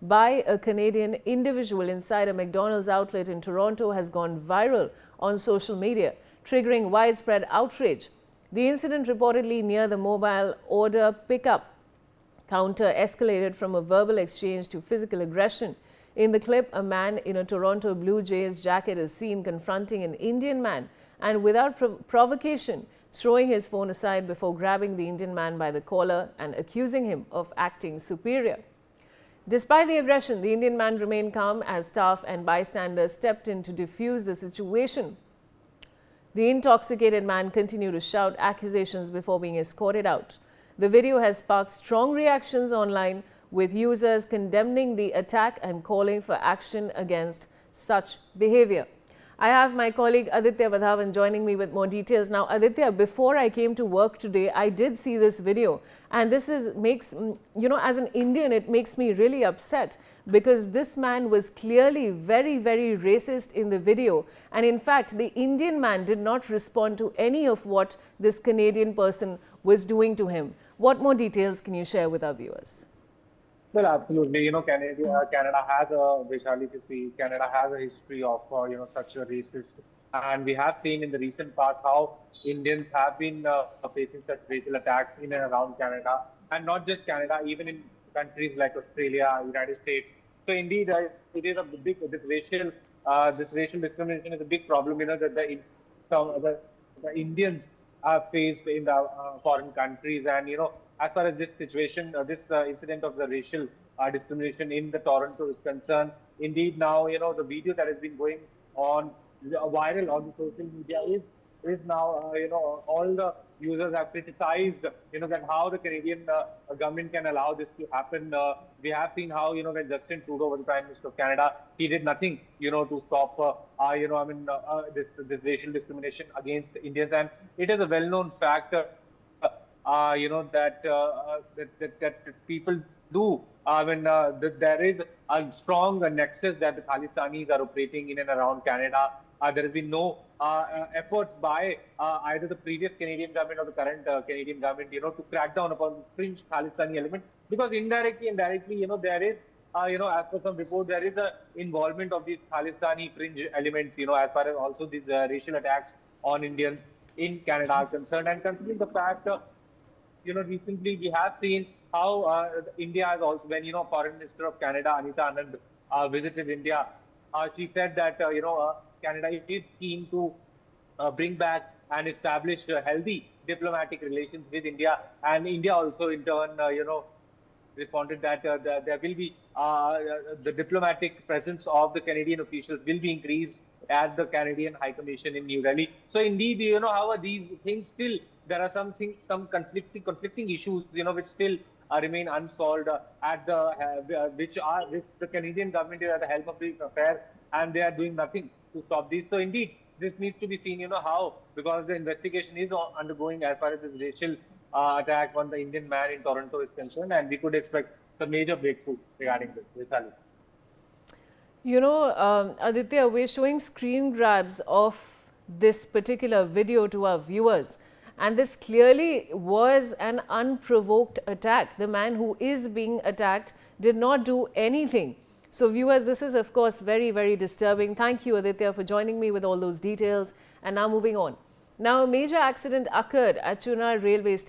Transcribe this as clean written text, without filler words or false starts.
by a Canadian individual inside a McDonald's outlet in Toronto has gone viral on social media, triggering widespread outrage. The incident, reportedly near the mobile order pickup counter, escalated from a verbal exchange to physical aggression. In the clip, a man in a Toronto Blue Jays jacket is seen confronting an Indian man and, without provocation, throwing his phone aside before grabbing the Indian man by the collar and accusing him of acting superior. Despite the aggression, the Indian man remained calm as staff and bystanders stepped in to defuse the situation. The intoxicated man continued to shout accusations before being escorted out. The video has sparked strong reactions online, with users condemning the attack and calling for action against such behavior. I have my colleague Aditya Vadhavan joining me with more details. Now, Aditya, before I came to work today, I did see this video, and this makes, as an Indian, it makes me really upset, because this man was clearly very, very racist in the video. And in fact, the Indian man did not respond to any of what this Canadian person was doing to him. What more details can you share with our viewers? Well, absolutely. Canada has a, Vaishali, to see, Canada has a history of, such a racist. And we have seen in the recent past how Indians have been facing such racial attacks in and around Canada. And not just Canada, even in countries like Australia, United States. So indeed, it is a big, this racial discrimination is a big problem, that the Indians are faced in the foreign countries. And, as far as this situation, this incident of the racial discrimination in the Toronto is concerned, indeed now, the video that has been going on viral on the social media is now, all the users have criticized, that how the Canadian government can allow this to happen. We have seen how, when Justin Trudeau was the Prime Minister of Canada, he did nothing, to stop, this racial discrimination against Indians. And it is a well-known fact, that people do when there is a strong nexus that the Khalistanis are operating in and around Canada. There has been no efforts by either the previous Canadian government or the current Canadian government, to crack down upon this fringe Khalistani element, because indirectly, there is, as per some report, there is a involvement of these Khalistani fringe elements, as far as also these racial attacks on Indians in Canada are concerned. And considering the fact, recently we have seen how India has also, when, Foreign Minister of Canada, Anita Anand, visited India, she said that, Canada is keen to bring back and establish healthy diplomatic relations with India. And India also, in turn, responded that there will be the diplomatic presence of the Canadian officials will be increased at the Canadian High Commission in New Delhi. So indeed, how are these things still? There are some conflicting issues, which still remain unsolved at the which the Canadian government is at the helm of the affair, and they are doing nothing to stop this. So indeed, this needs to be seen, how, because the investigation is undergoing as far as this racial attack on the Indian man in Toronto is concerned, and we could expect a major breakthrough regarding this. Aditya, we're showing screen grabs of this particular video to our viewers, and this clearly was an unprovoked attack. The man who is being attacked did not do anything. So viewers, this is of course very, very disturbing. Thank you, Aditya, for joining me with all those details. And now moving on. Now, a major accident occurred at Chunar railway station.